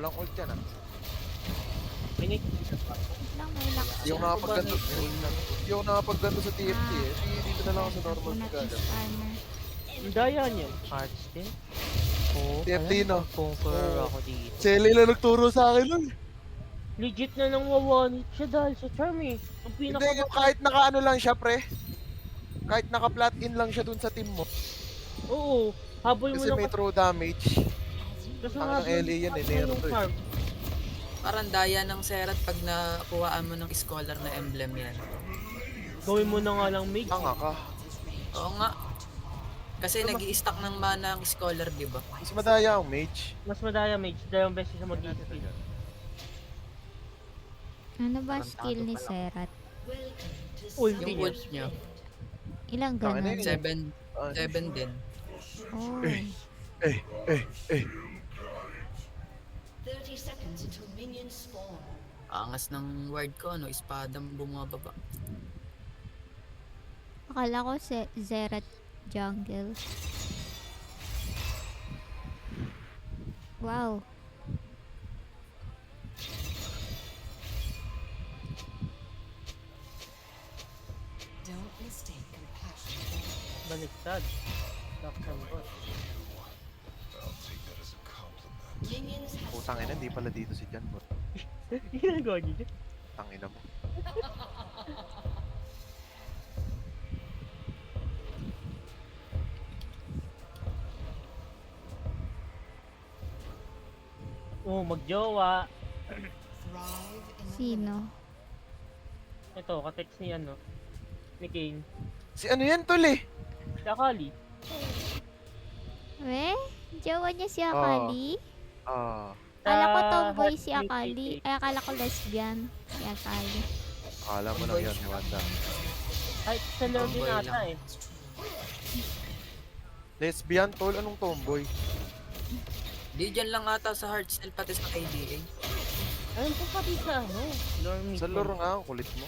Walang ult yan ah. Minik. Lang may lock. Hindi ako nakapagganto. Hindi ako nakapagganto sa TFT eh. Dito na lang ako sa normal Una kagad. is armor. Ang daya niyan. Hearts din. Oo. TFT no? Conqueror ako dito. Shelly lang nagturo sa akin nun. Legit na nang wawan siya dahil sa charm eh. Ang Hindi, pinaka... kahit naka-ano lang siya pre. Kahit naka-flat in lang siya dun sa team mo. Oo. Habol mo Kasi lang may throw damage. kasi Ang ng LA yan eh, Nero to eh. Parang daya ng Serat pag nakuhaan mo ng scholar na emblem yan. Gawin mo na nga lang mage. Tanga ka. Oo nga. Kasi nag-i-stack ng mana ang scholar, di ba? Mas madaya ang mage. Mas madaya mage. Dalawang beses siya mag-i-speed. Ano ba skill ni Serat? Ulti Yung niya. ult niya. Ilang Tangina ganun? yun. 7 din. Oh. Eh. 30 seconds until minions spawn. Angas ng ward ko, ano, espadang bumababa. Akala ko Zerat jungle. Wow. Don't mistake compassion. Baliktad. Daksan ko. Minions have Putang ina, hindi pala dito si Jan bro. Ginagawa niyo dyan. Tangina mo. Oo, magjowa. thrive in the Sino? Ito, katext ni ano. Ni Kane. Si ano yan tol eh? Si Akali. We? Jowa niya si Akali? Ah, Akala ko Sa tomboy Heart si Akali. Ay, akala ko lesbian si Akali. akala mo lang yan, Wanda. Ay, sa lore din Tomboy ata lang. eh. Lesbian tol, anong tomboy? Di dyan lang ata sa Heartstell pati sa KDA. Ayun po pati sa ano. Lore meet. Sa lore nga, ang kulit mo.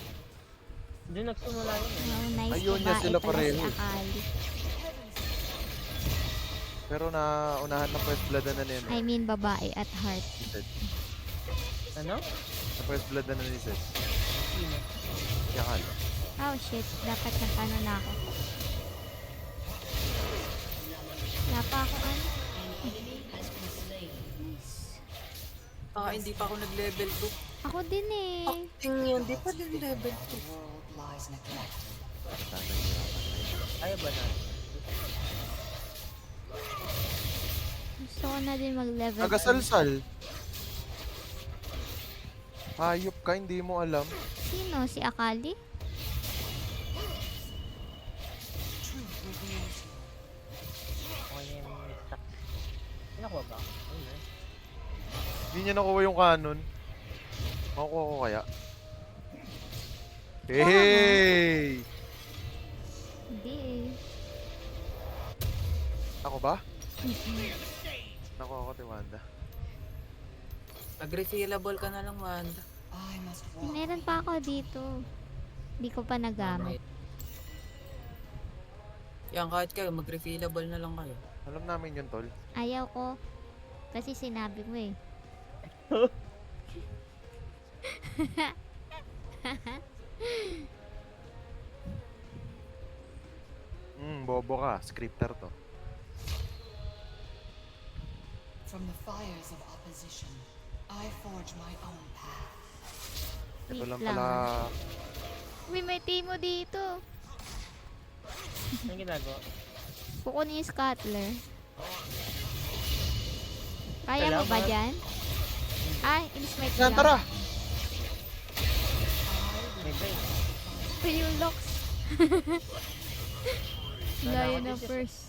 Doon nagsimula yun eh. Wow, nice Ayun niya babae sila pala si pareho. Akali. Pero na unahan na first blood na niya. I mean, babae at heart. Ni Zed. Ano? Sa first blood na ni Zed. Sino? Si Akala. Oh shit, dapat nakano na ako. Wala pa ako ano. Nice. Hindi pa ako nag-level 2. Ako din eh. Acting yan, di pa din level 2. world lies neglected. Kaya ba na? Gusto ko na din mag-level. Nagasalsal. Hayop ka, hindi mo alam. Sino? Si Akali? Okay na yung stock. Nakuha ba? Ayun eh. Hindi niya nakuha yung canon. Makukuha ko kaya. Hey! Hindi eh. Ako ba? Nakuha ko kay Wanda. Mag-refillable ka na lang, Wanda. I must walk. Meron pa ako dito. Hindi ko pa nagamit. Yan, kahit kayo, mag-refillable na lang kayo. Alam namin yun, tol. Ayaw ko. Kasi sinabi mo eh. Bobo ka. Scripter to. From the fires of opposition, I forge my own path. Ito Wait lang lang. pala. Uy, may timo dito. Anong ginagawa? Kukunin yung scuttler. Kaya mo ba Salamat. dyan? Ay, in-smite ko Yan, lang. tara! May brain. Uy, yung locks. Layo ako na dito. first.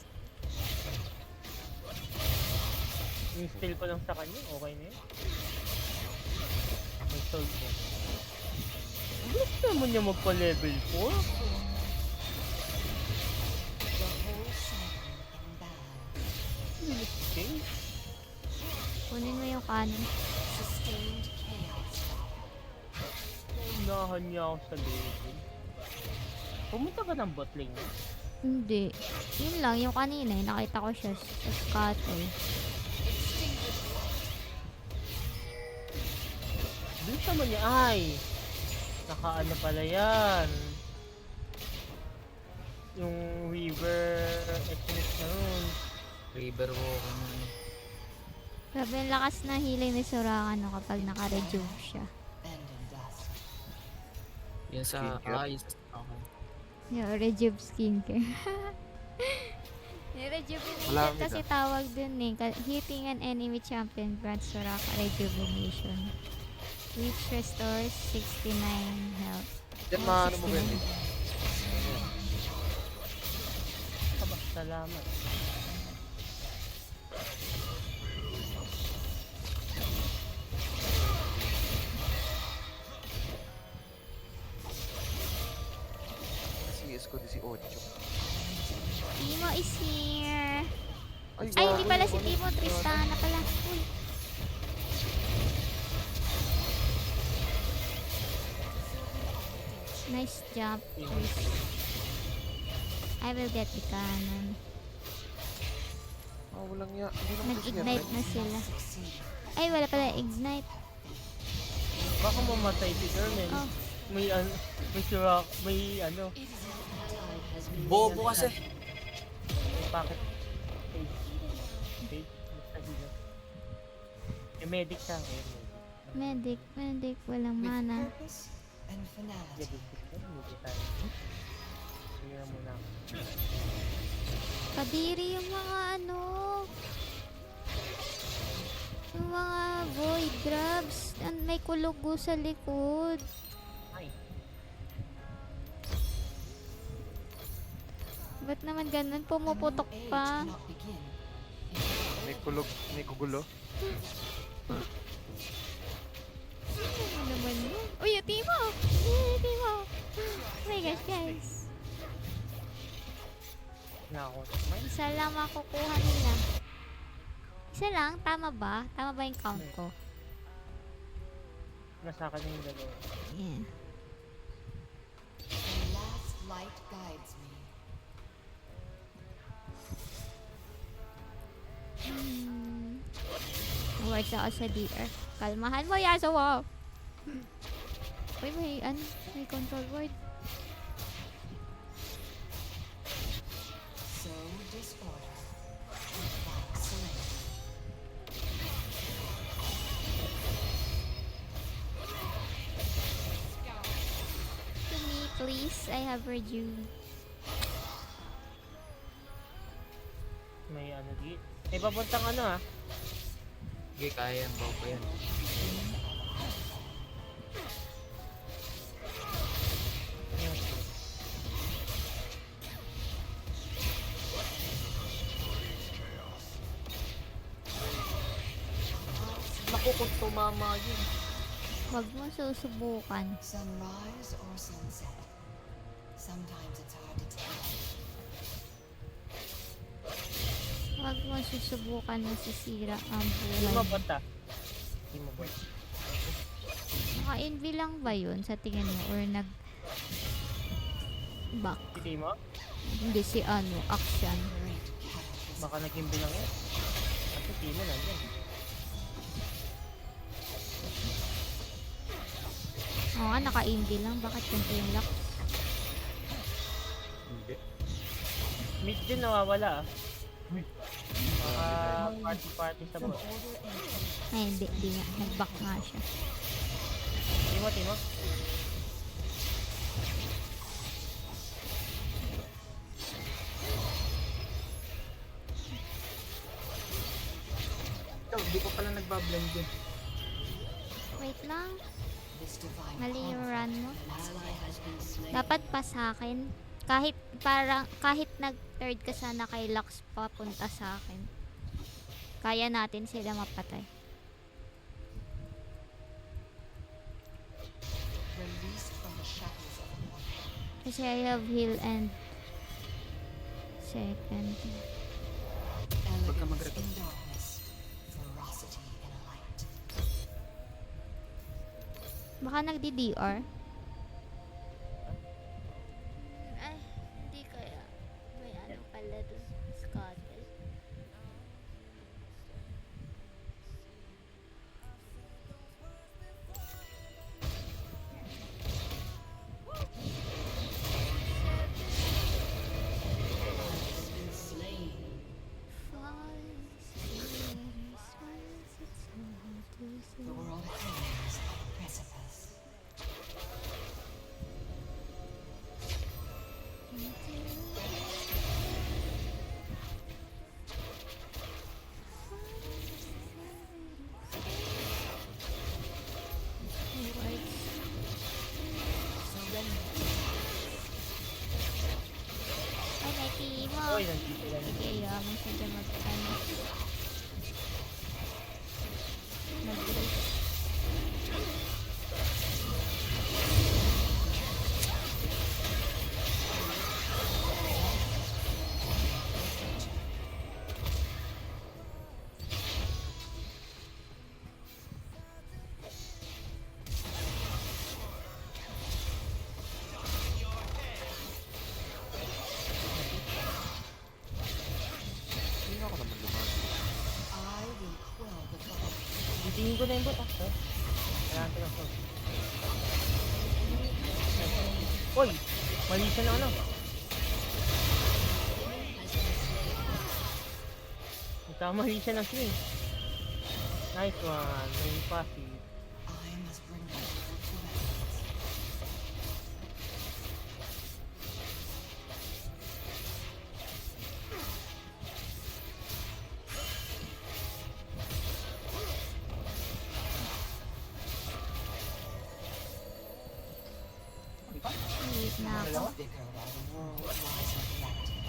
Yung steal ko lang sa kanya, okay na yun. May soul niya. Gusto naman niya magpa-level 4? The whole cycle in battle. Okay. Kunin mo yung cannon. Sustained chaos. Unahan niya ako sa level. Pumunta ka ng bot lane niya? Hindi. Yun lang, yung kanina, nakita ko siya sa scatter. Gusto mo niya? Ay! Naka-ano pala yan. Yung Weaver Equinix na nun. River walk. Grabe ang lakas na healing ni Soraka no kapag naka-rejuve siya. Bend in dust. Yan sa... Skincare. Yes. Okay. Yung rejuve skincare. Yung rejuvenation Malamig kasi tawag dun eh. Hitting an enemy champion grants Soraka rejuvenation. Which restores 69 health. Yan maano mo ba yun? Aba, salamat. CS ko 18. Timo is here. Ay, gago, hindi pala si ano? Timo. Tristana pala. Uy. Nice job. I will get the cannon. Ah, walang ya. Hindi naman kasi Nag-ignite na sila. Succeed. Ay, wala pala ignite. Baka mamatay si German. Oh. May ano, may sira, may ano. Bobo kasi. Bakit? Wait, basta hila. May medic siya. Medic, walang With mana. purpose and finality. Hindi tayo. Tingnan muna ako. Kadiri yung mga ano. Yung mga void grabs. May kulugo sa likod. Ay, Ba't naman ganun? Pumuputok A new age pa. cannot begin. May kulog, may kugulo. Ano naman yun? Uy, yung Timo! Yay, Timo! Oh my gosh, guys. nako. May Isa lang makukuha nila. Isa lang? Tama ba? Tama ba yung count ko? nasa akin yung dalawa. Yeah. The last light guides me. Words ako sa DR. Kalmahan mo, Yasuo! Uy, may control word. Sow disorder. Invite surrender. To me, please. I have rejuve. May ano di. May papuntang ano ah. Sige, kaya yan. Bobo yan. Naku, kung tumama yun. Huwag mo susubukan. Sunrise or sunset. Sometimes it's hard to tell. Huwag mo susubukan na sisira ang Hindi mo buhay. bata. Hindi mo bata. Naka-NV lang ba yun sa tingin mo? Or back? Hindi mo? Hindi si action. Great cataclysm. Baka naging bilang yan. Kasi hindi mo nandiyan. Oo nga, naka-NV lang. Bakit ganito yung lock? Hindi. Mid din nawawala ah. Baka party sa bot. Ay, hindi nga. Nag-back nga siya. Timo. Ikaw, hindi ko pala nagbablend yun. Wait lang. This divine Mali yung conflict. run mo. An ally has been slain. Dapat pa sa akin. Kahit nag-third ka sana kay Lux papunta sa akin. Kaya natin sila mapatay. Released from the shackles of war. Kasi I have heal and second. Elegance mag-record. in darkness. Ferocity in light. Baka nagdi-DR? Ay, hindi kaya. May ano pala dun. Scuttle. The world hangs on a precipice. Ay, may timo. Uy, nandito lang. Sige, ayaw mo siya dyan mag-ano. Mag-race. Hindi na ako naman lumakas. I will quell the god. Titingin ko na yung bot. Kailangan ko lang po. Uy! Mali siya na ano. Nagkamali siya ng swing. Nice one. May passive. I must bring the world to balance. Wait na ako. Thicker while the world lies neglected.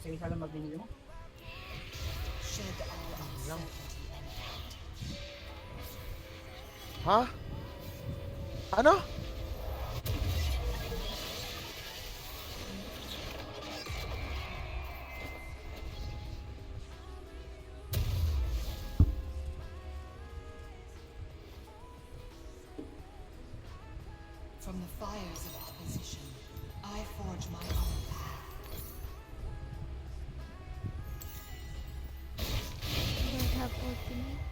Sige, saan lang magbili mo? Shed all uncertainty and doubt. Ha? Ano? From the fires of opposition, I forge my own path. I don't have ultimate.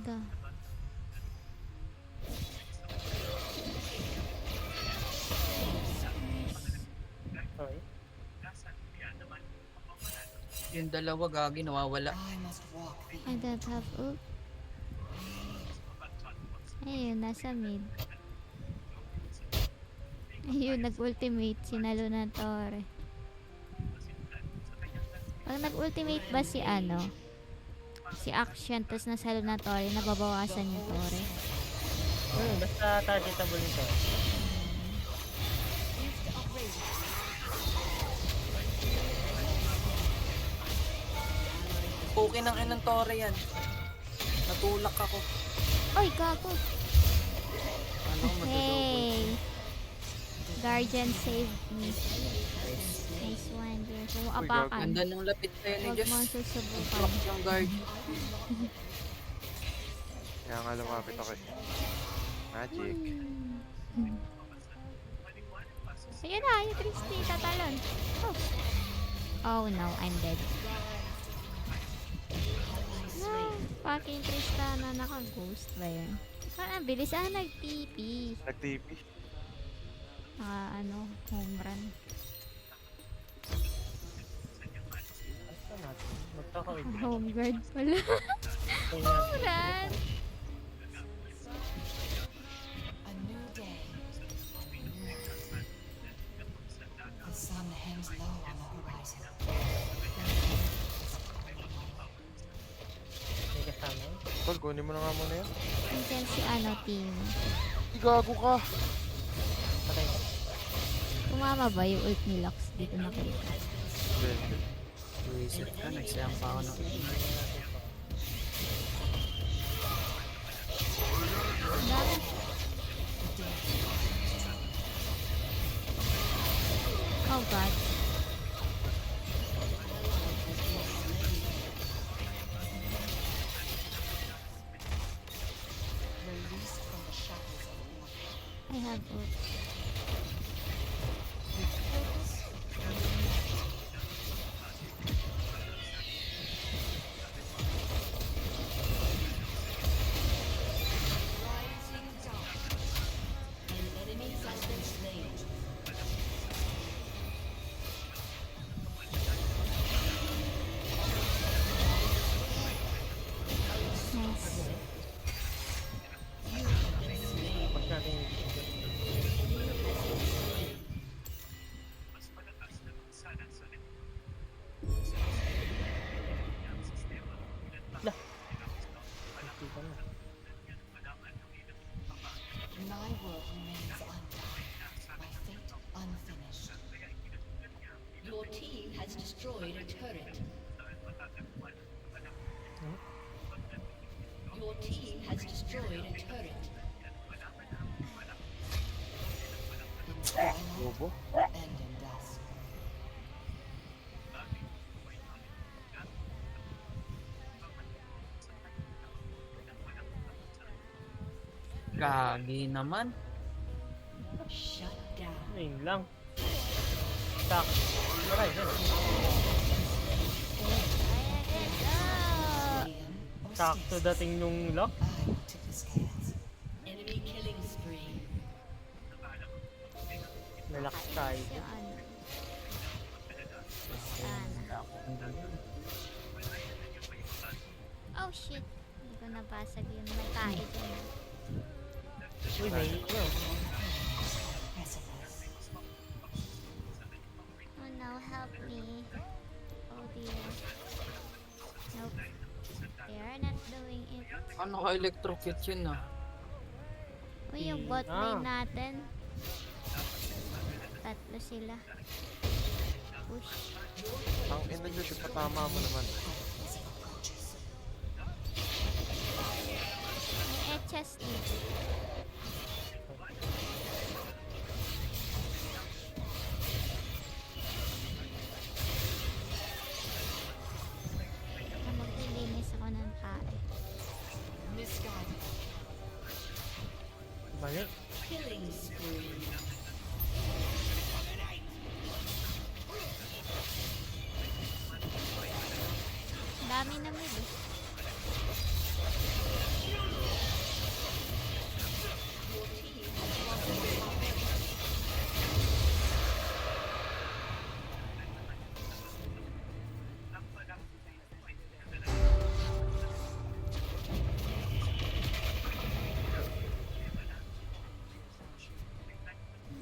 Da. Sorry. Yung dalawa gagi nawawala. I must walk the I don't have ult. Ayun, nasa mid. Ayun, nag-ultimate. Sinalo na Tore. Pag nag-ultimate ba si ano? Si Action, tapos nasalo na Tore, nababawasan yung Tore. Basta targetable nito. Okay ng inang tore yan. Natulak ako. Oy, gago! Ano ko madodouble. Hey! Guardian saved me. Nice one, dear. Kung apakan, Ganda ng lapit sa'yo ni huwag Diyos. mo susubukan. Block yung guard. Kaya nga lumapit ako eh. Magic. Ayun na, yung Christy, tatalon. Oh. Oh no, I'm dead. No, fucking Tristana, naka-ghost ba yun? Parang bilis, nag-TP. Nag-TP. Ano, home run. Basta natin. Magkakawin. Home guard pala. Home run! A new day. The sun hangs low on the horizon. May kasama yun. Tol, kunin mo na nga muna yan. Nandiyan si ano, team. Igago ka. Patay ko. Tumama ba yung ult ni Lux? Dito nakita. Hindi, hindi. Reset ka, nagsayang pa ako ng Ang dami. Oh god. Released from the shackles of war. I have ult. has destroyed a turret. Your team has destroyed a turret. In twilight Bobo. and in dusk. Gagi naman. Shut down. Ayun lang. Tak. Aray, yan. Ayan, go! Stadium or Sakto stasis. dating nung lock. I took the scans. Enemy killing spree. Nalakas tayo. Yung ano. Sana. Oh shit. Hindi ko nabasag yun. May tayo dyan. Uy, may ano. Precipice. Oh no, help me. Oh dear. Nope. They are not doing it. Ano ka electrocute yun ah? Uy, yung bot lane Ah. natin. Tatlo sila. Push. Ang ina nyo, shoot, patama mo naman. May HS dito. Maglilinis ako ng tae. Misguided. Mali. Killing spree. Dami na mid eh.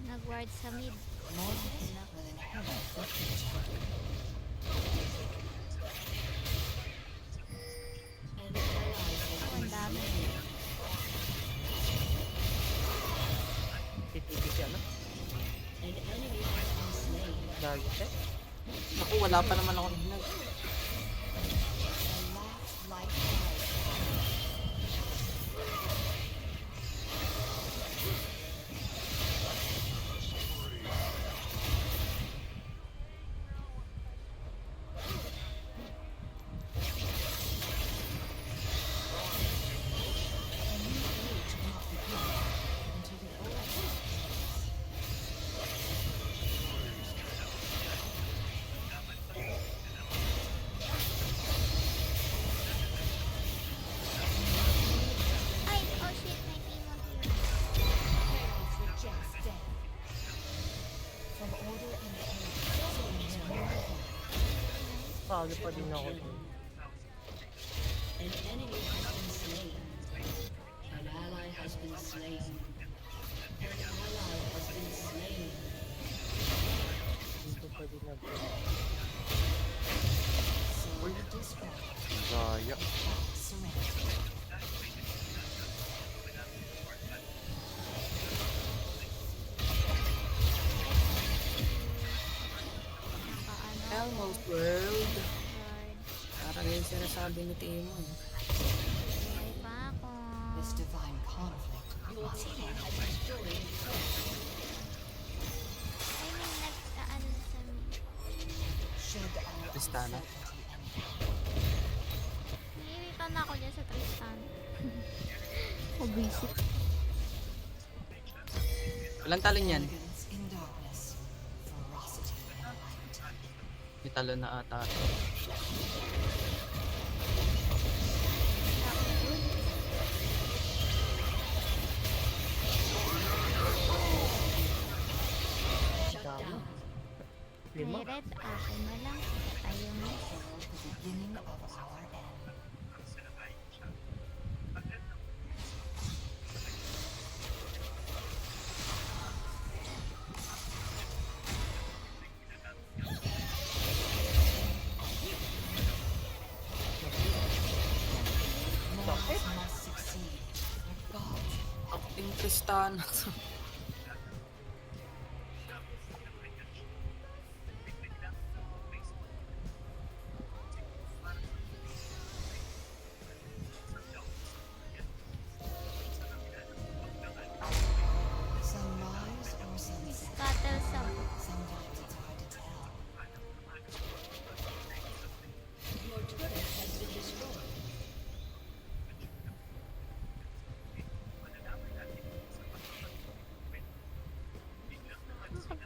Nag-ward sa mid. Mortals will inherit the future. An ally has Oh, ang dami. TTP si ano? an enemy has been slain. Dagit eh. Naku, wala pa naman ako hinag. The last life died. A new age cannot begin until the old ends. Ay! Oh shit! May Timo here. Heralds rejects death. From order and chaos, so no hope. Palo pa din ako dun. An enemy has been slain. An ally has been slain. An ally has been slain. Dito pa din ako. Soul destroyed. Gaya. Surrender. Nakaano. Elmo's World. Lord. Parang yung sinasabi ni Timo. Buhay pa ako. This divine conflict must end. Ay, may nagkaano sa mid. Should our Tristana. uncertainty end. Naiirita na ako dyan sa Tristan. Obvisit. Walang talon yan. Elegance in darkness. Ferocity in light. May talon na ata. Shut Dami. down. Lima. May red, akin na lang. Tayo na. Herald the beginning of our end. Mortals must succeed. We're gods. Acting Tristana.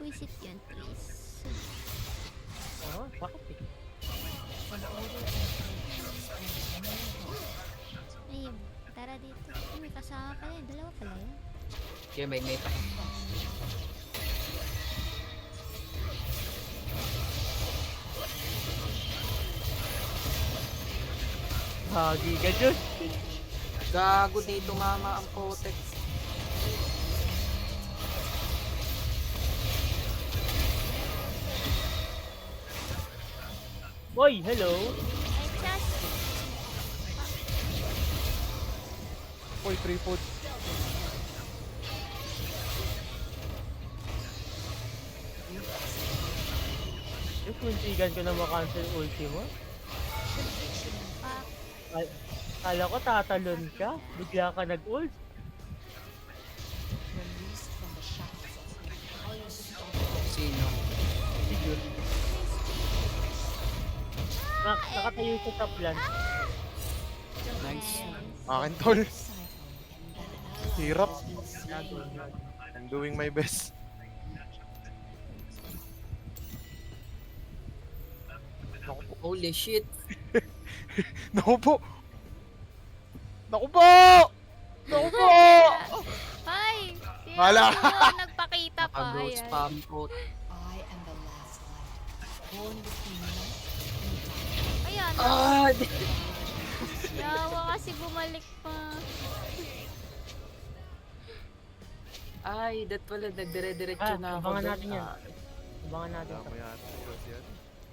Buisit yun, please. Oo, bakit eh? Ay, tara dito. Ay, may kasama pala yun. Dalawa pala yun. Kaya may pa. Hagi ka dyan. Gago dito mama ang potek. Boy, hello. Ay, Chas! Uy, tripod. Yung muntikan ko na makancel ulti mo. Fuck. Kala ko tatalon ka. Bigla ka nag-ult. Sino? Siguro. Nakatayo sa top lang. Nice. Akin, tol. Hirap. Gago. I'm doing my best. Holy shit. Naku po! Naku po! Naku po! Ay! Wala. Nagpakita pa. Pag-growth Ayan. spam po. I am the last light, born between night and day. Ayan. Ah! Yawa kasi bumalik pa. Ay, that pala nagdire-diretso na ako. Abangan doon. natin yan. Abangan natin Tama to. yata. Ayos yan.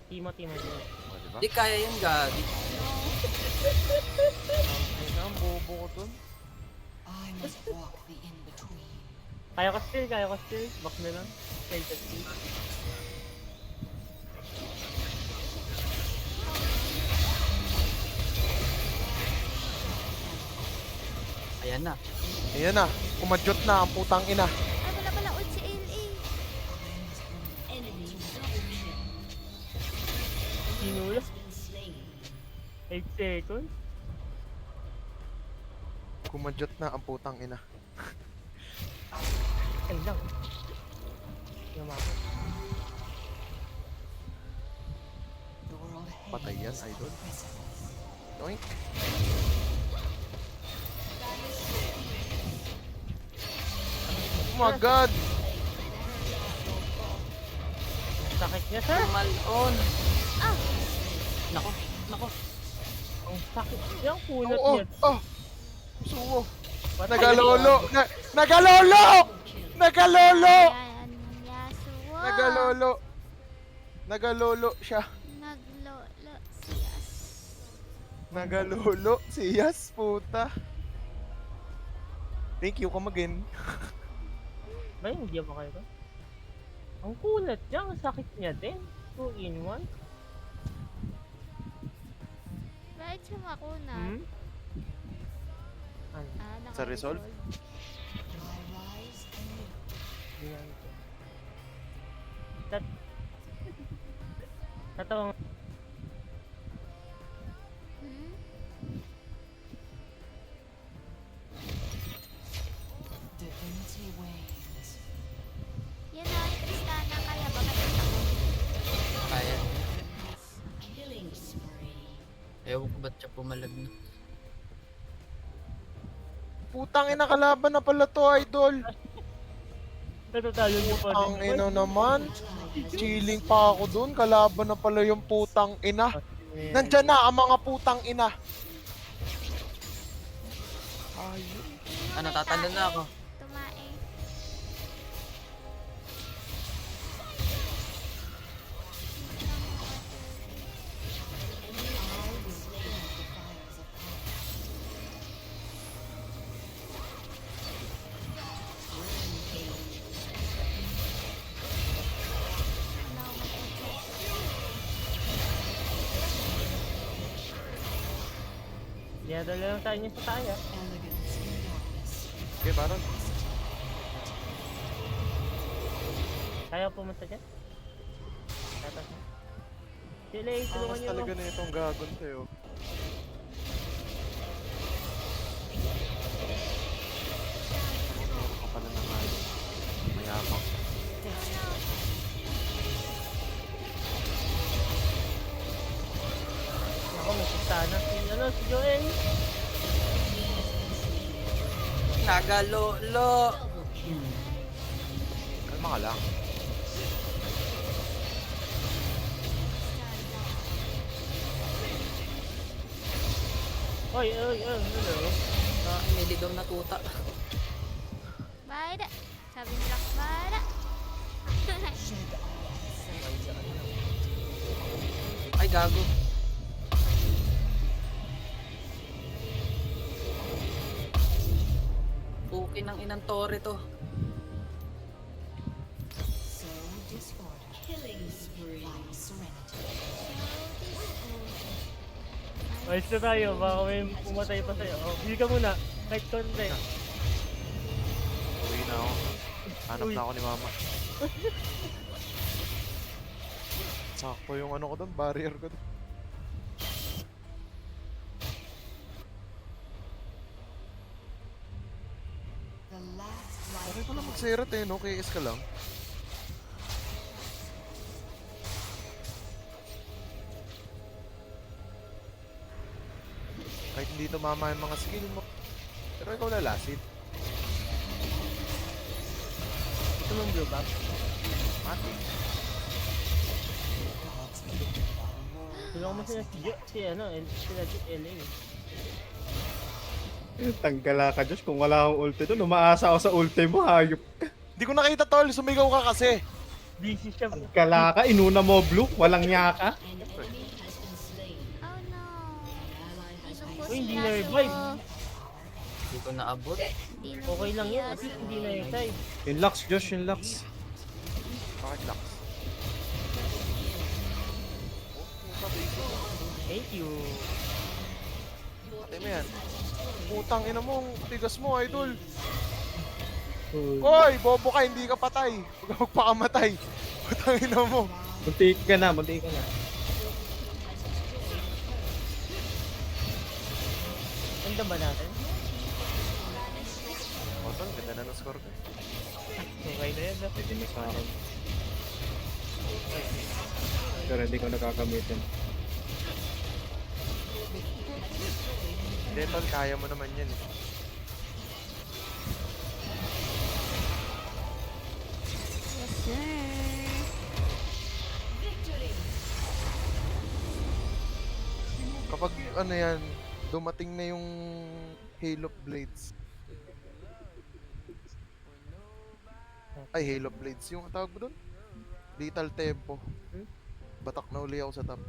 Timo. O, diba? Di kaya yan, Gabi. Ay na, ang bobo ko dun. I must walk the in-between. Kaya ko still. Back na lang. Stay to see. Ayan na. Ayan na, kumadyot na ang putang ina. Ay, wala pala ult si LA. Enemy double kill. Sinula. Been slain. 8 seconds. Kumadyot na ang putang ina. Ay lang. Yumako. The world Patay yan, hangs idol. on the precipice. Oink. Oh my god! Sakit niya, sir. Malon. Ah! Nako. Ang sakit niya. Ang kunat Oo, niya. oh! Suwo! Patay Nagalolo! Nagalolo! Nagalolo! Ayan, Yasuo. Nagalolo! Nagalolo siya. Naglolo si Yas. Nagalolo si Yas, puta. Thank you, come again. Ba yun, hindi ba kayo ba? Ang kunat niya. Ang sakit niya din. 2 in 1. Bakit siya makuna? Hmm? Ano? Sa resolve? I rise anew. Ganyan ko. Tatawang Hmm? Divinity wanes. Yan na, Tristana. Kaya ba makita ko? Kaya. Killing spree. Ewan ko ba't siya pumalag na. Putang ina, kalaban na pala to, idol. natatalo niyo pa Ang ina naman. Chilling pa ako dun. Kalaban na pala yung putang ina. Nandyan na ang mga putang ina. Ayun. Ano, tatalo na ako. Tumae. Dinadala lang tayo niya sa tayo. Elegance in darkness. Okay, Baron. Kaya pumunta dyan? Tatas na. Sila eh, tulungan Angas niyo talaga mo. na itong gagon sa'yo. Meron ka pala na nga. Mayabang. Ano? na si Joel. Nagalolo. Kalma ka lang. Oy, hello. Niligaw na tuta. Bada. Sabi ni Lux, bada. Ay, gago. Okay ng inang tore to. So discord. Killing spree. Serenity. Ayos na tayo, baka may pumatay pa sa'yo. Oh, heal ka muna, kahit konti. Uwi na ako. Hanap Uy. na ako ni mama. Sakto yung ano ko doon, barrier ko doon. The last life. Okay pala mag-serat eh, no? KS ka lang. Kahit hindi tumama yung mga skill mo. Pero ikaw lalasit. Ito mong blue buff. Mati. Tulungan mo sila sila LA. Tanggala ka, Josh. Kung wala akong ulti doon, umaasa ako sa ulti mo, hayop. Hindi ko nakita tol, sumigaw ka kasi. Busy siya. Tanggala ka, inuna mo blue, walang yaka. An enemy has been slain. Oh no. An ally has been Inubos Uy, hindi si na-revive. Yasuo. Hindi ko naabot. Inubos Okay lang si yun, at least Yasuo. hindi na yung side. Yung Lux, Josh, yung Lux. Bakit Lux? Thank you. Ate mo yan. Putang ina mo, ang tigas mo idol. Uy. Hoy, bobo ka, hindi ka patay. Huwag ka magpakamatay. Putang ina mo. Muntik ka na, muntik ka na. Ganda ba natin? O tol, ganda na ng score ko. Okay na yan. Pwede na sa akin. Pero hindi ko nakakamitin. Hindi tol, kaya mo naman yan eh. Yes, sir. Kapag ano yan, dumating na yung Halo Blades. Ay, Halo Blades. Yung tawag mo doon? Lethal Tempo. Batak na uli ako sa top.